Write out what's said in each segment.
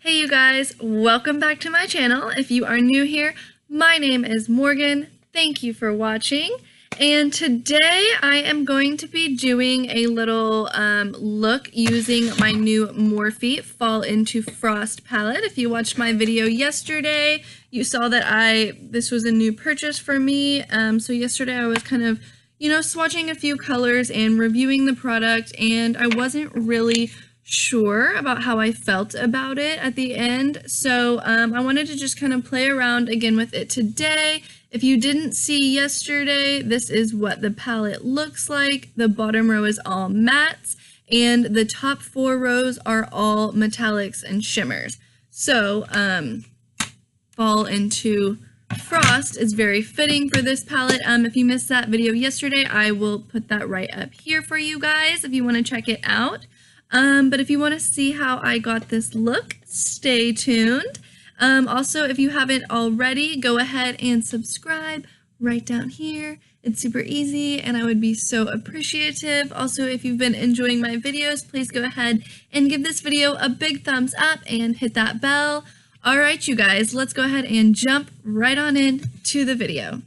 Hey you guys, welcome back to my channel. If you are new here, my name is Morgan. Thank you for watching. And today I am going to be doing a little look using my new Morphe Fall Into Frost palette. If you watched my video yesterday, you saw that this was a new purchase for me. So yesterday I was kind of, swatching a few colors and reviewing the product, and I wasn't really sure about how I felt about it at the end, so I wanted to just kind of play around again with it today. If you didn't see yesterday, this is what the palette looks like. The bottom row is all mattes, and the top 4 rows are all metallics and shimmers. So Fall Into Frost is very fitting for this palette. If you missed that video yesterday, I will put that right up here for you guys if you want to check it out. But if you want to see how I got this look, stay tuned. Also, if you haven't already, go ahead and subscribe right down here. It's super easy and I would be so appreciative. Also, if you've been enjoying my videos, please go ahead and give this video a big thumbs up and hit that bell. Alright you guys, let's go ahead and jump right on in to the video.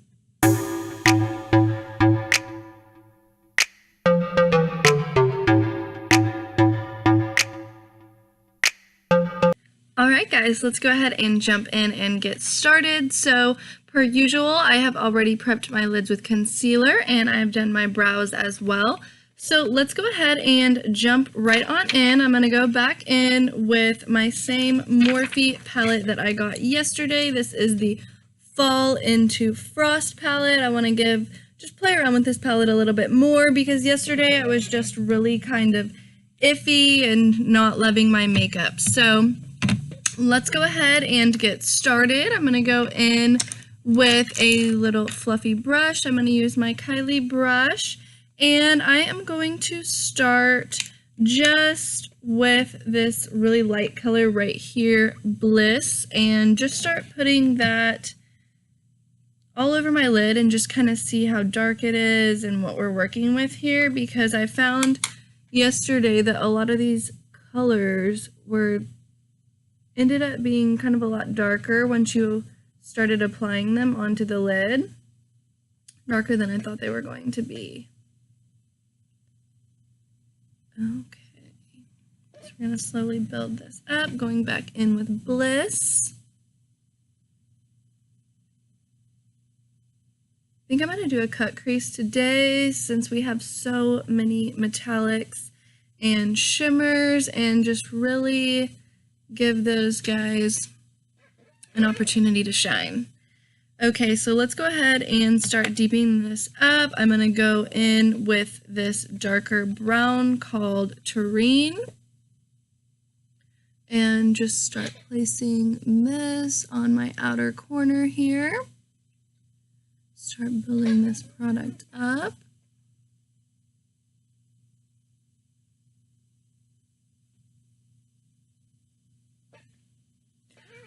Alright guys, let's go ahead and jump in and get started. So per usual, I have already prepped my lids with concealer and I have done my brows as well. So let's go ahead and jump right on in. I'm going to go back in with my same Morphe palette that I got yesterday. This is the Fall Into Frost palette. I want to just play around with this palette a little bit more because yesterday I was just really kind of iffy and not loving my makeup. So let's go ahead and get started. I'm going to go in with a little fluffy brush. I'm going to use my Kylie brush, and I am going to start just with this really light color right here, Bliss, and just start putting that all over my lid and just kind of see how dark it is and what we're working with here, because I found yesterday that a lot of these colors ended up being kind of a lot darker once you started applying them onto the lid. Darker than I thought they were going to be. Okay, so we're going to slowly build this up, going back in with Bliss. I think I'm going to do a cut crease today since we have so many metallics and shimmers, and just really give those guys an opportunity to shine. Okay, so let's go ahead and start deepening this up. I'm going to go in with this darker brown called Terrene and just start placing this on my outer corner here. Start building this product up.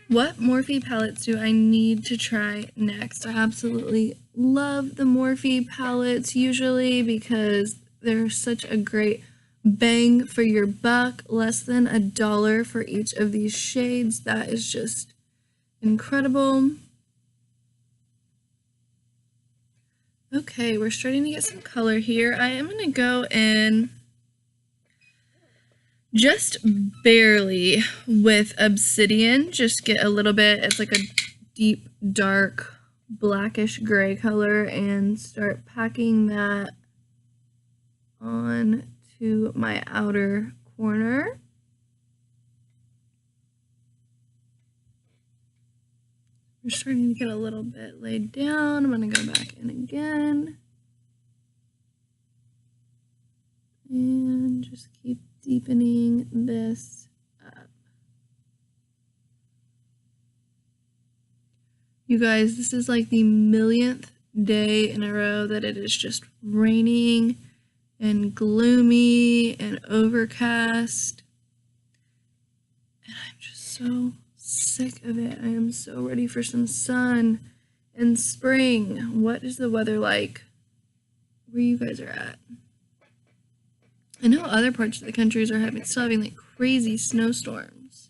What Morphe palettes do I need to try next? I absolutely love the Morphe palettes usually because they're such a great bang for your buck. Less than $1 for each of these shades. That is just incredible. Okay, we're starting to get some color here. I am going to go in just barely with Obsidian, just get a little bit, it's like a deep, dark, blackish gray color, and start packing that on to my outer corner. We're starting to get a little bit laid down. I'm going to go back in again. And just keep deepening this up. You guys, this is like the millionth day in a row that it is just raining and gloomy and overcast. And I'm just so sick of it. I am so ready for some sun and spring. What is the weather like where you guys are at? I know other parts of the countries are still having like crazy snowstorms.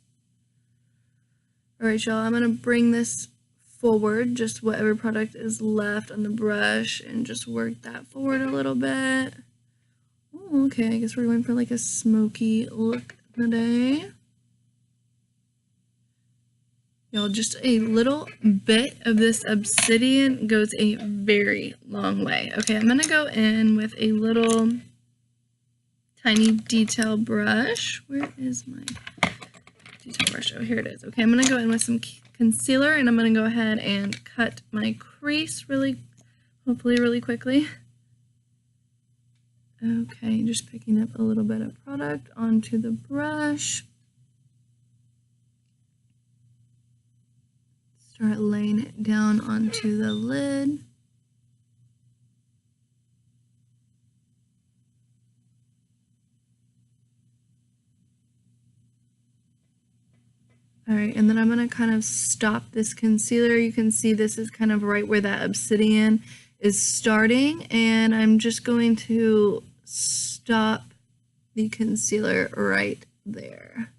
Alright, y'all, I'm going to bring this forward, just whatever product is left on the brush, and just work that forward a little bit. Oh, okay, I guess we're going for like a smoky look today. Y'all, just a little bit of this obsidian goes a very long way. Okay, I'm going to go in with a little tiny detail brush. Where is my detail brush? Oh, here it is. Okay, I'm going to go in with some concealer, and I'm going to go ahead and cut my crease hopefully really quickly. Okay, just picking up a little bit of product onto the brush. Start laying it down onto the lid. Alright, and then I'm going to kind of stop this concealer. You can see this is kind of right where that obsidian is starting, and I'm just going to stop the concealer right there.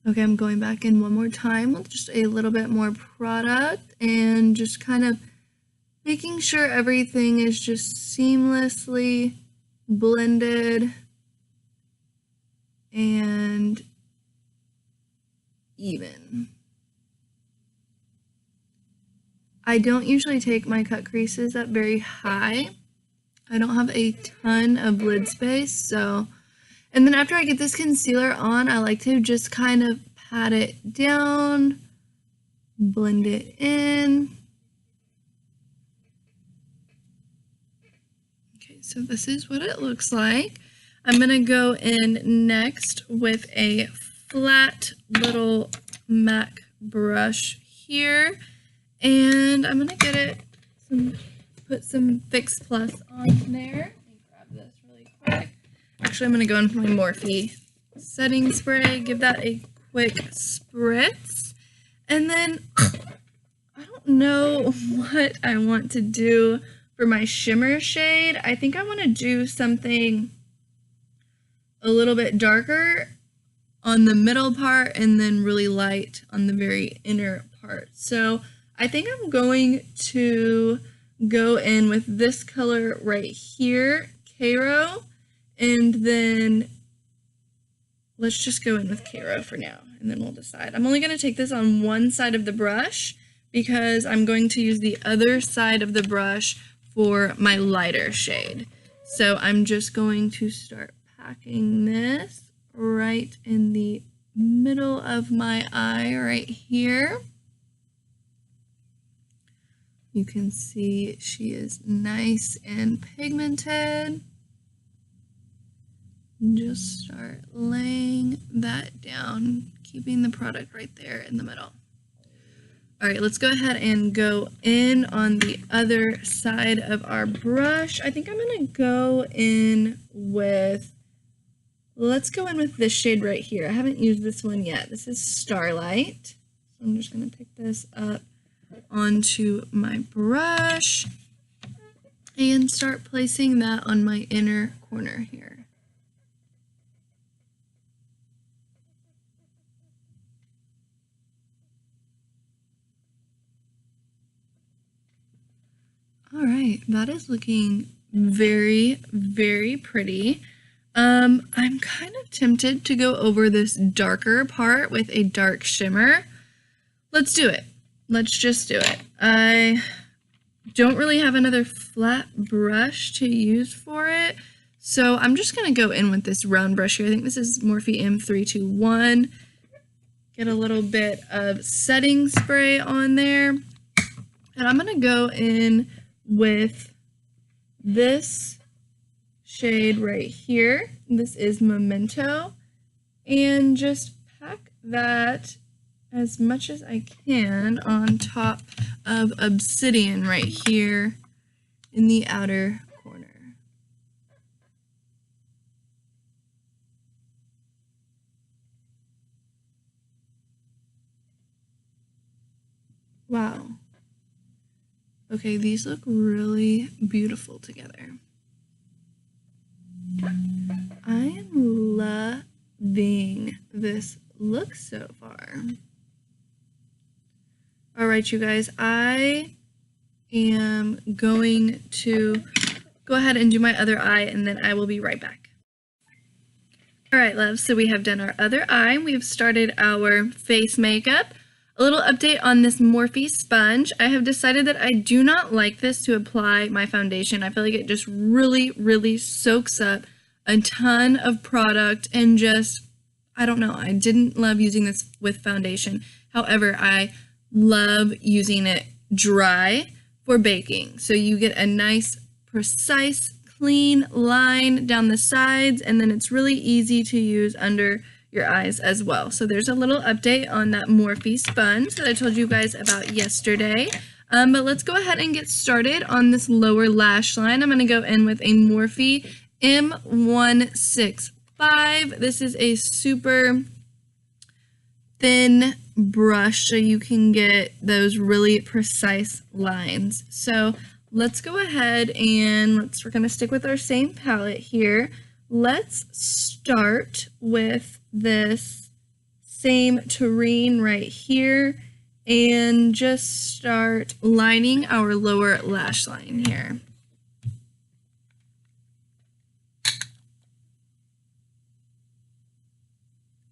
Okay, I'm going back in one more time with just a little bit more product and just kind of making sure everything is just seamlessly blended and even. I don't usually take my cut creases up very high. I don't have a ton of lid space, so... And then after I get this concealer on, I like to just kind of pat it down, blend it in. Okay, so this is what it looks like. I'm going to go in next with a flat little MAC brush here, and I'm going to get it, put some Fix Plus on there. Let me grab this really quick. Actually, I'm going to go in with my Morphe setting spray, give that a quick spritz, and then I don't know what I want to do for my shimmer shade. I think I want to do something a little bit darker on the middle part and then really light on the very inner part. So I think I'm going to go in with this color right here, Cairo. And then let's just go in with Cairo for now, and then we'll decide. I'm only going to take this on one side of the brush because I'm going to use the other side of the brush for my lighter shade. So I'm just going to start packing this right in the middle of my eye right here. You can see she is nice and pigmented. Just start laying that down, keeping the product right there in the middle. All right, let's go ahead and go in on the other side of our brush. I think I'm gonna go in with, let's go in with this shade right here. I haven't used this one yet. This is Starlight. So I'm just gonna pick this up onto my brush and start placing that on my inner corner here. All right, that is looking very, very pretty. I'm kind of tempted to go over this darker part with a dark shimmer. Let's do it. Let's just do it. I don't really have another flat brush to use for it, so I'm just going to go in with this round brush here. I think this is Morphe M321. Get a little bit of setting spray on there, and I'm going to go in with this shade right here. This is Memento, and just pack that as much as I can on top of Obsidian right here in the outer corner. Wow. Okay, these look really beautiful together. I loving this look so far. All right, you guys, I am going to go ahead and do my other eye, and then I will be right back. All right, loves, so we have done our other eye. We have started our face makeup. A little update on this Morphe sponge. I have decided that I do not like this to apply my foundation. I feel like it just really soaks up a ton of product and just, I don't know, I didn't love using this with foundation. However, I love using it dry for baking. So you get a nice, precise, clean line down the sides, and then it's really easy to use under your eyes as well. So there's a little update on that Morphe sponge that I told you guys about yesterday. But let's go ahead and get started on this lower lash line. I'm going to go in with a Morphe M165. This is a super thin brush, so you can get those really precise lines. So let's go ahead and we're going to stick with our same palette here. Let's start with this same terrain right here and just start lining our lower lash line here.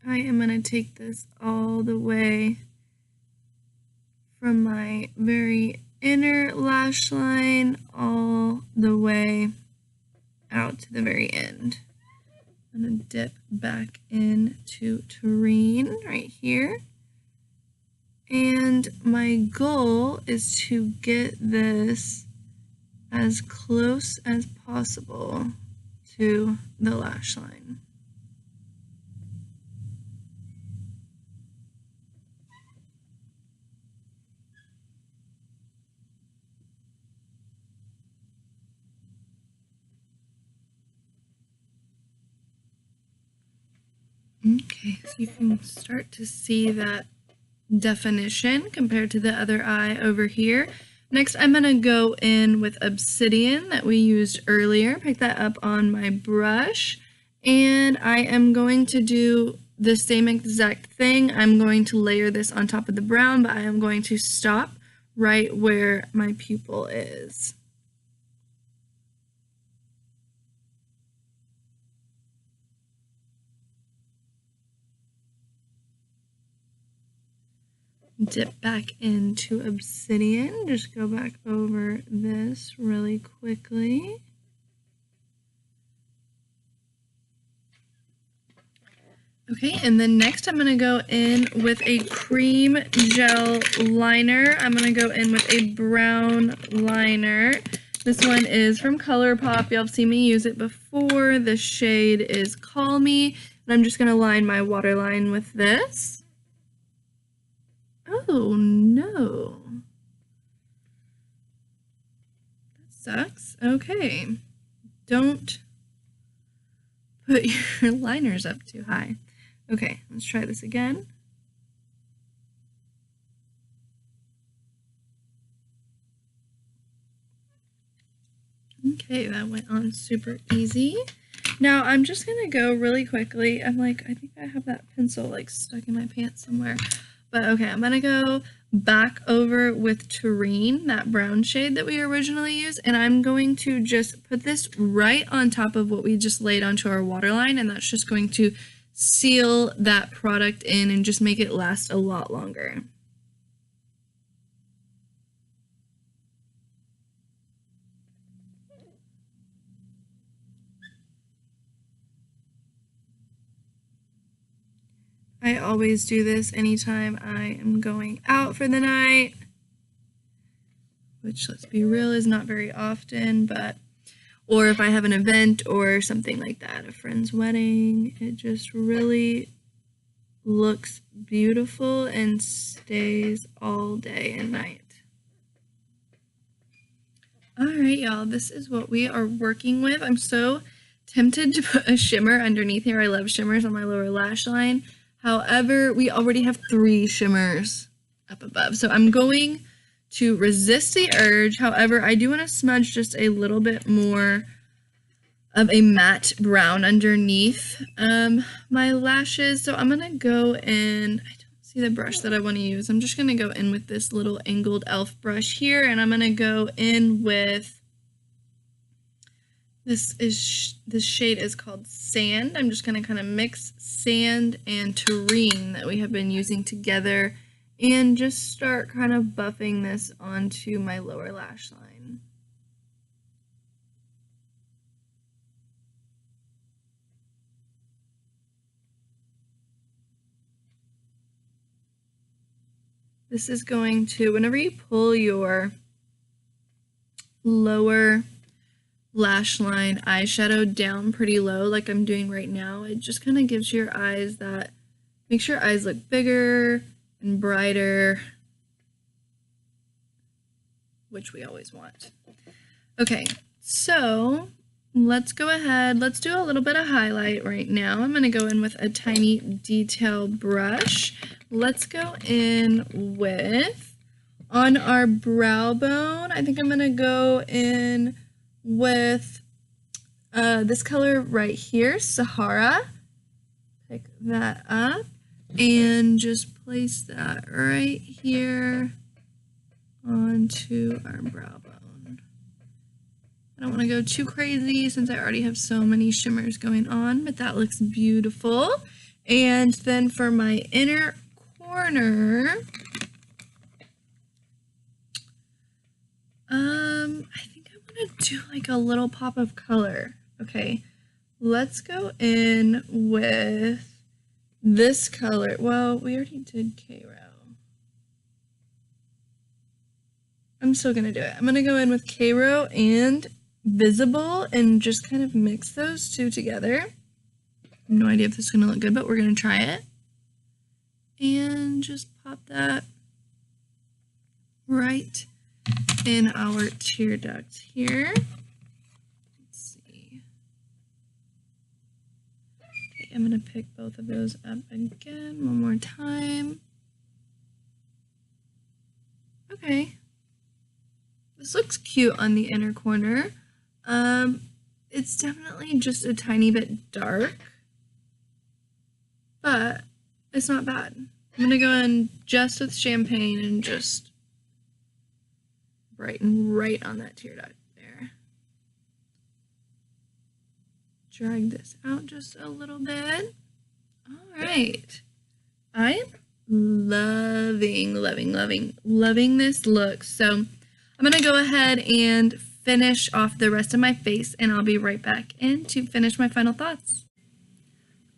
I am going to take this all the way from my very inner lash line all the way out to the very end. I'm going to dip back into terrain right here. And my goal is to get this as close as possible to the lash line. Okay, so you can start to see that definition compared to the other eye over here. Next, I'm going to go in with Obsidian that we used earlier. Pick that up on my brush, and I am going to do the same exact thing. I'm going to layer this on top of the brown, but I am going to stop right where my pupil is. Dip back into Obsidian, just go back over this really quickly. Okay, and then next I'm going to go in with a cream gel liner. I'm going to go in with a brown liner. This one is from ColourPop. Y'all have seen me use it before. The shade is Call Me, and I'm just going to line my waterline with this. Oh no, that sucks. Okay, don't put your liners up too high. Okay, let's try this again. Okay, that went on super easy. Now I'm just gonna go really quickly. I think I have that pencil like stuck in my pants somewhere. But okay, I'm gonna go back over with Terrain, that brown shade that we originally used, and I'm going to just put this right on top of what we just laid onto our waterline, and that's just going to seal that product in and just make it last a lot longer. I always do this anytime I am going out for the night, which, let's be real, is not very often, but or if I have an event or something like that, a friend's wedding, it just really looks beautiful and stays all day and night. All right, y'all, this is what we are working with. I'm so tempted to put a shimmer underneath here. I love shimmers on my lower lash line. However, we already have 3 shimmers up above, so I'm going to resist the urge. However, I do want to smudge just a little bit more of a matte brown underneath my lashes. So I'm gonna go in, I don't see the brush that I want to use. I'm just gonna go in with this little angled elf brush here, and I'm gonna go in with this shade is called Sand. I'm just gonna kind of mix sand and terrene that we have been using together and just start kind of buffing this onto my lower lash line. This is going to, whenever you pull your lower lash line eyeshadow down pretty low like I'm doing right now, it just kind of gives your eyes that, makes your eyes look bigger and brighter, which we always want. Okay, so let's go ahead, let's do a little bit of highlight right now. I'm going to go in with a tiny detail brush. Let's go in with, on our brow bone, I think I'm going to go in with this color right here, Sahara. Pick that up and just place that right here onto our brow bone. I don't want to go too crazy since I already have so many shimmers going on, but that looks beautiful. And then for my inner corner, I think I want to do like a little pop of color. Okay, let's go in with this color. Well, we already did K-Row. I'm still gonna do it. I'm gonna go in with K-Row and Visible and just kind of mix those two together. I have no idea if this is gonna look good, but we're gonna try it. And just pop that right in our tear duct here. Let's see. Okay, I'm gonna pick both of those up again one more time. Okay. This looks cute on the inner corner. It's definitely just a tiny bit dark, but it's not bad. I'm gonna go in just with champagne and just brighten right on that tear duct there. Drag this out just a little bit. All right. I'm loving this look. So I'm gonna go ahead and finish off the rest of my face, and I'll be right back in to finish my final thoughts.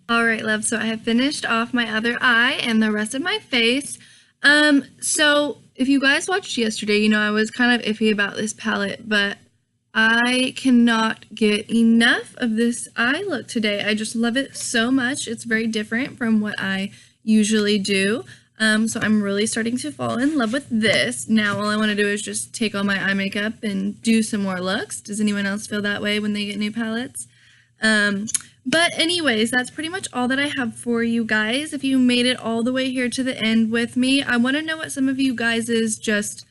All right, love, so I have finished off my other eye and the rest of my face. So if you guys watched yesterday, you know I was kind of iffy about this palette, but I cannot get enough of this eye look today. I just love it so much. It's very different from what I usually do. So I'm really starting to fall in love with this. Now all I want to do is just take all my eye makeup and do some more looks. Does anyone else feel that way when they get new palettes? But anyways, that's pretty much all that I have for you guys. If you made it all the way here to the end with me, I want to know what some of you guys' just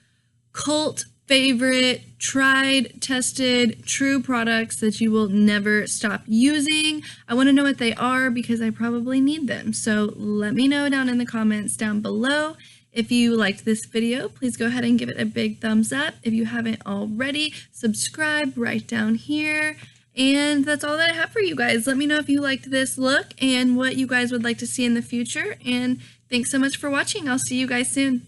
cult favorite, tried, tested, true products that you will never stop using. I want to know what they are because I probably need them. So let me know down in the comments down below. If you liked this video, please go ahead and give it a big thumbs up. If you haven't already, subscribe right down here. And that's all that I have for you guys. Let me know if you liked this look and what you guys would like to see in the future. And thanks so much for watching. I'll see you guys soon.